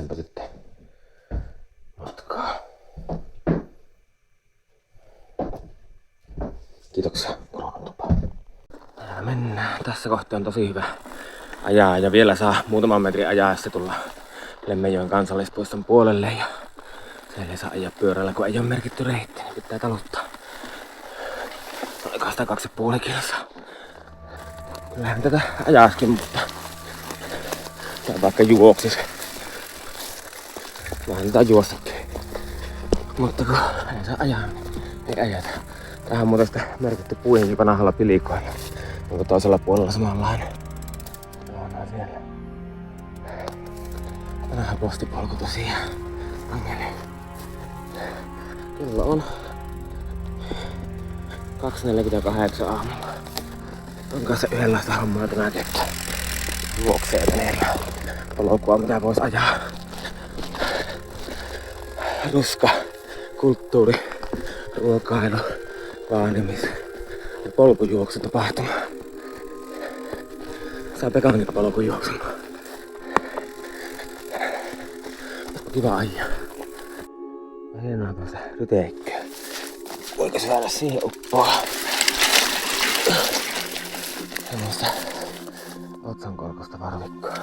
lähdetäänpä sitten matkaa. Kiitoksia, koronatupa. Täällä mennään. Tässä kohtaa on tosi hyvä ajaa ja vielä saa muutaman metrin ajaa, se tulla Lemmenjoen kansallispuiston puolelle. Ja siellä ei saa ajaa pyörällä, kun ei ole merkitty reitti, niin pitää taluttaa. Oliko sitä 2,5 kilsaa? Kyllähän tätä ajaiskin, mutta tää vaikka juoksis. Vähän tätä juossakin. Mutta kun ei saa ajaa, niin ei ajeta. Tähän on muuten sitä merkitty puihinkin vanhalla pilikoilla. Onko toisella puolella samanlainen? Onhan siellä. Vanha postipolku tosiaan. Angeli. Kello on 2.48 aamulla. On kanssa yhdenlaista hommaa tänään tekee. Juoksee veneellä. Polkua mitä vois ajaa. Ruska, kulttuuri, ruokailu, vaanimis ja polkujuoksu tapahtuma. Saa Pekankin polkujuoksemaan. Kiva ajaa. Hienoa tuossa ryteikköä. Voiko syödä siihen uppoa? Semmoista otsankorkosta varvikkoa.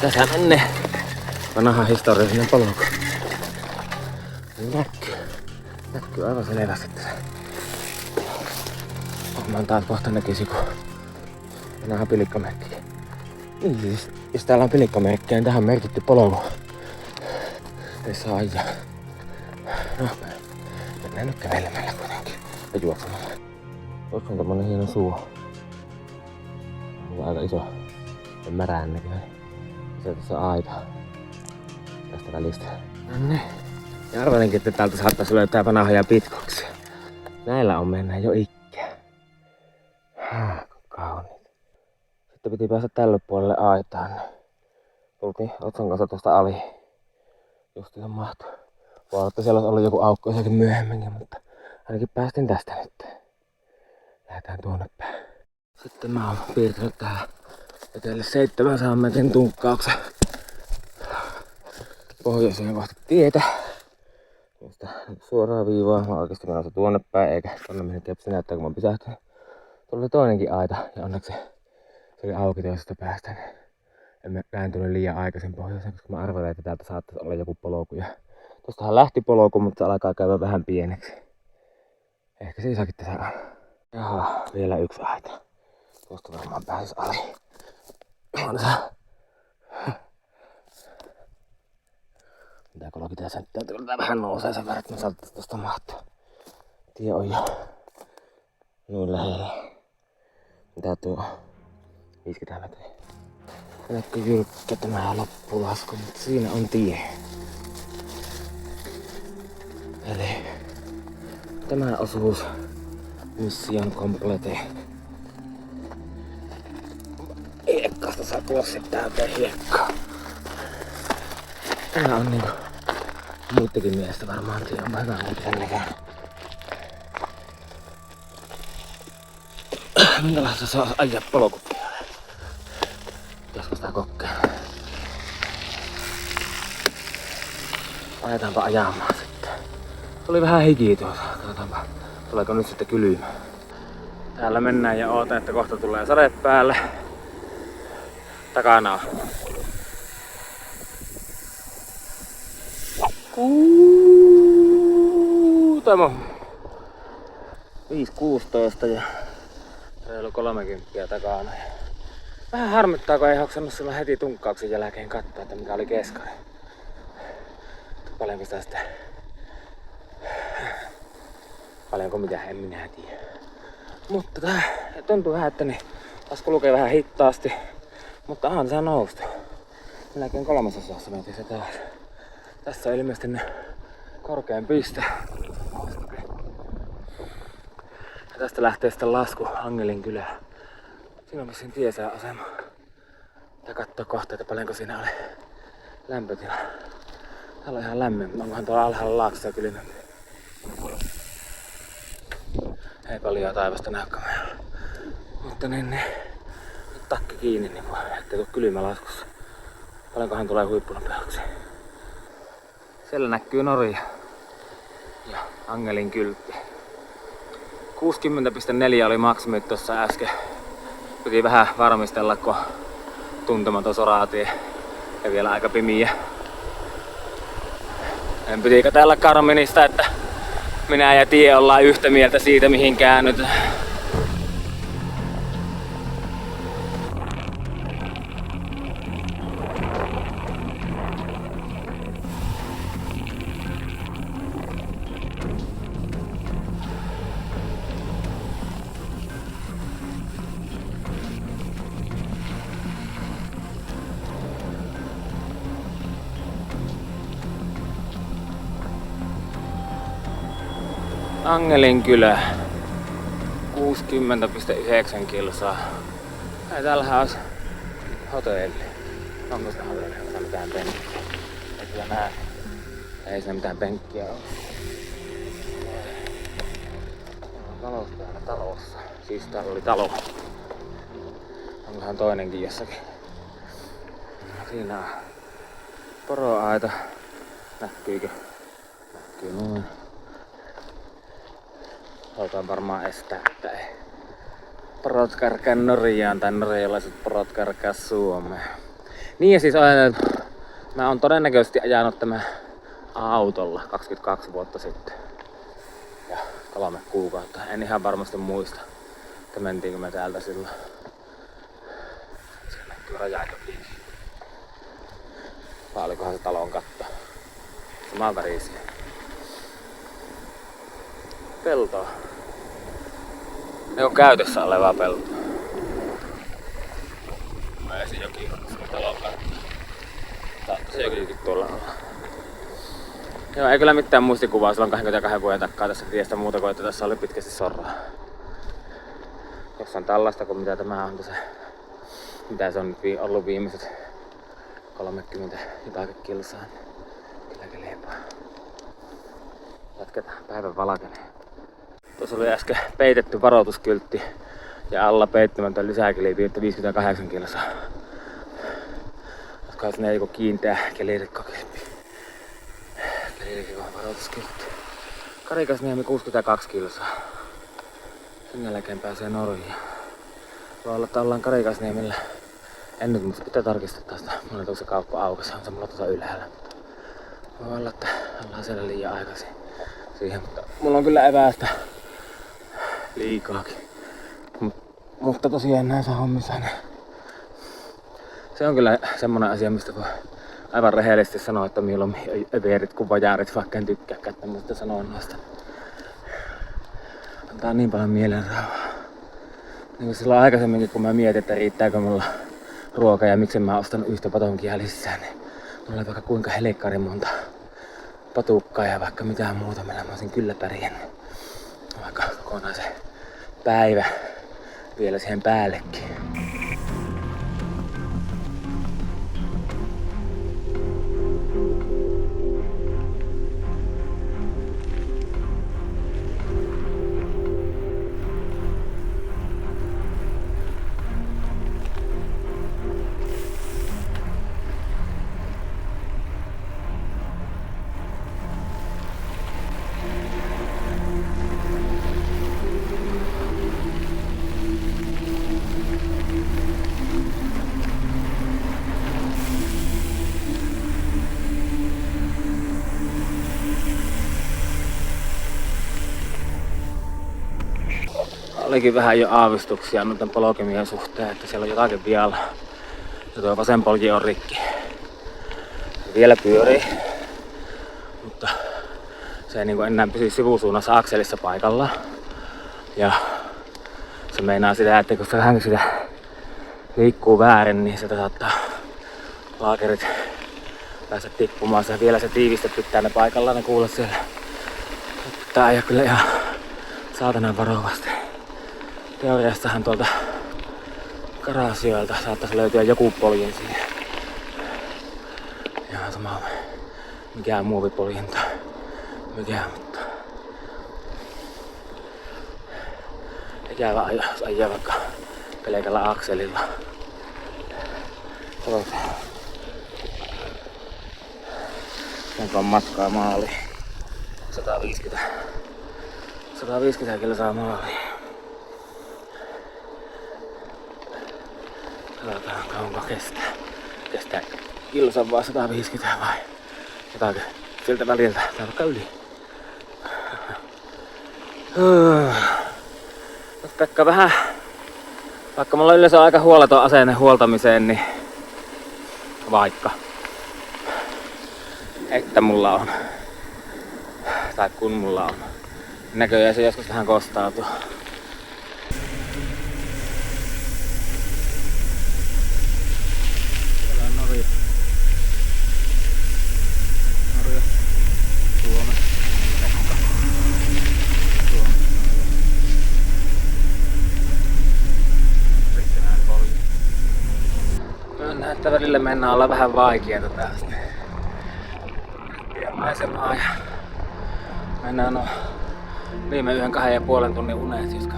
Tässä menee vanha historiallinen polku. Näkyy aivan selvästi tässä. Mä taas kohta näkisi, kun vanha pilikkamerkki. Niin siis, jos täällä on pilikkamerkkiä, niin tähän on merkitty polku. Ei saa ajaa. No, mennään nyt kävelemällä kuitenkin. Ja juoksemalla. Tuossa on tommonen hieno suo. On aika iso ja märän näköinen. Se tuossa aita. Tästä välistä. Nonne. Ja arvasinkin, että täältä saattaisi löytää vanhoja pitkoksia. Näillä on mennä jo ikkää. Kauniit. Sitten piti päästä tälle puolelle aitaan. Tultiin Otson kanssa tuosta ali. Just ihan mahtuu. Voi olla, että siellä olisi ollut joku aukko jossakin myöhemminkin, mutta ainakin päästin tästä nyt. Lähdetään tuonne päin. Sitten mä oon piirtänyt tähän etelä 700 metrin tunkkauksen pohjoiseen kohti tietä. Tuosta suoraa viivaa. Mä oon oikeesti menossa tuonne päin, eikä tonne mihin kepsi näyttää, kun mä oon pysähtynyt. Tuolla oli toinenkin aita ja onneksi se oli auki toisesta päästä. En mä kääntynyt liian aikaisin pohjoiseen, koska mä arvelin, että täältä saattaisi olla joku polku. Ja tostahan lähti polku, mutta se alkaa käydä vähän pieneksi. Ehkä se isokin tässä on. Jaha, vielä yksi aita. Tuosta varmaan pääsis ali. On se. Mitä 30 senttiä täältä vähän nousee sen verran, että me saattaisi tosta mahtua. Tie on jo noin lähellä. Mitä tuo? 50 metriä. Näkyy jyrkkä tämä loppulasku, mutta siinä on tie. Eli tämä osuus mission complete. Hiekkaasta saa klossit täältä hiekkaa. Tämä on niinku muittekin mielestä varmaan tie on hyvä muuten näköinen. Minkälaista se on ajaa polkupyörällä? Pitäisikö sitä kokeilla? Ajetaanpa ajamaan sitten. Tuli vähän hiki tuossa. Katsotaanpa, tuleeko nyt sitten kylmä. Täällä mennään ja ootan, että kohta tulee sade päälle. Takana on. Kuutamo. 5.16 ja reilu 30 takana. Vähän harmittaa, kun ei hoksannut silloin heti tunkkauksen jälkeen katsoa, että mikä oli keskari. Paljonko sitä sitten... Paljonko mitä, en minä tiedä. Mutta tää tuntuu vähän, että niin taas kulkee vähän hitaasti. Mutta onhan se noustu. Melkein 300 metrissä taas. Tässä on ilmeisesti korkein piste. Ja tästä lähtee sitten lasku Angelin kylään. Siinä on vissiin tiesääasema. Pitää katsoa kohta, että paljonko siinä oli lämpötila. Täällä on ihan lämmin. Onkohan tuolla alhaalla laaksossa kylmempi. Ei paljon taivasta näykkämään. Mutta niin, nyt takki kiinni, niin ettei tuu kylmä laskussa. Paljonkohan tulee huippunopeaksi. Siellä näkyy Norja ja Angelin kyltti. 60,4 oli maksimit tuossa äsken. Piti vähän varmistella, kun tuntematon soratie ja vielä aika pimiä. En piti katsella Garminista, että minä ja tie ollaan yhtä mieltä siitä, mihin käännytään. Angelinkylä. 60,9 kilsaa. Ei täällähän olisi hotelli. Onko sitä hotellia? Onko mitään penkkiä? Ei kyllä näe. Ei siinä mitään penkkiä ole. Talous täällä talossa. Siis täällä oli talo. Onkohan toinenkin jossakin. Siinä on poroaita. Näkyykö? Näkyy noin. Halutaan varmaan estää, että ei porot karkaa Norjaan tai norjalaiset porot karkaa Suomeen. Niin ja siis mä oon todennäköisesti ajanut tämän autolla 22 vuotta sitten. Ja 3 kuukautta. En ihan varmasti muista, että mentiinkö me täältä silloin. Siellä näkyy rajajokiin. Vai olikohan se talon katto? Samaan värisiä. Peltoa. Ne on käytössä olevaa peltoa. Mä esin jokin talon päällä. Saattaisi jokin tuolla olla. Joo, ei kyllä mitään muistikuvaa silloin 22 vuoden takaa tässä tiestä muuta kuin, että tässä oli pitkästi sorraa. Jos on tällaista kuin mitä tämä on tässä. Mitä se on nyt ollut viimeiset 30 jotakin kilsaa. Kyllä kelepaa. Jatketaan päivän valkeneen. Tuossa oli äsken peitetty varoituskyltti ja alla peittämätön lisäkelipi, että 58 kilsaa. Olisikohan sinne joku kiinteä kelirikkokilpi. Kelirikkokon varoituskyltti. Karikasniemi 62 kilsaa. Sen jälkeen pääsee Norjaan. Voi olla, että ollaan Karikasniemellä. En nyt, mutta pitää tarkistaa tästä. Mulla on se kauppa aukassa, on se mulla tuossa ylhäällä. Voi olla, että ollaan siellä liian aikaisin siihen, mutta mulla on kyllä evästä liikaakin. Mutta tosiaan näissä hommissa se on kyllä semmonen asia, mistä voi aivan rehellisesti sanoa, että mieluummin överit kuin vajaarit, vaikka en tykkääkään tämmöistä sanonnoista. Antaa niin paljon mielenrauhaa. Niin kuin silloin aikaisemminkin, kun mä mietin, että riittääkö mulla ruoka ja miksi mä oon ostanut yhtä patonkia lisää, niin mulla oli vaikka kuinka helekkarin monta patukkaa ja vaikka mitään muuta, millä mä olisin kyllä pärjännyt. Vaikka kokonaisen päivä vielä siihen päällekin. Olikin vähän jo aavistuksia noiden polkemien suhteen, että siellä on jotakin vialla. Ja tuo vasen polki on rikki. Vielä pyörii, mutta se ei niin enää pysy sivusuunnassa akselissa paikallaan. Ja se meinaa sitä, että kun se vähän sitä liikkuu väärin, niin sitä saattaa laakerit päästä tippumaan. Se vielä se tiiviste pitää ne paikallaan, ne kuulla siellä. Tää ei ole kyllä ihan saatanan varovasti. Teoriassahan tuolta Karasioilta saattaisi löytyä joku poljin siihen. Ihan sama mikään muovipoljin tai mikään, mutta ikävä ajaa vaikka pelkällä akselilla. Tänko on matkaa maaliin. 150 kilsaa maaliin. Katsotaan kauanko kestää. Kestää kilsan vaan 150 vai jotakin siltä väliltä tai vaikka yli. Nyt Pekka vähän, vaikka mulla yleensä on aika huoleton asenne huoltamiseen, niin vaikka että mulla on, tai kun mulla on, näköjään se joskus vähän kostautuu. Siellä on Norja. Suomi. Näyttää välillä mennään olla vähän vaikeeta tästä. Maisemaa ja mennään viime yhden 2,5 tunnin unet, jotka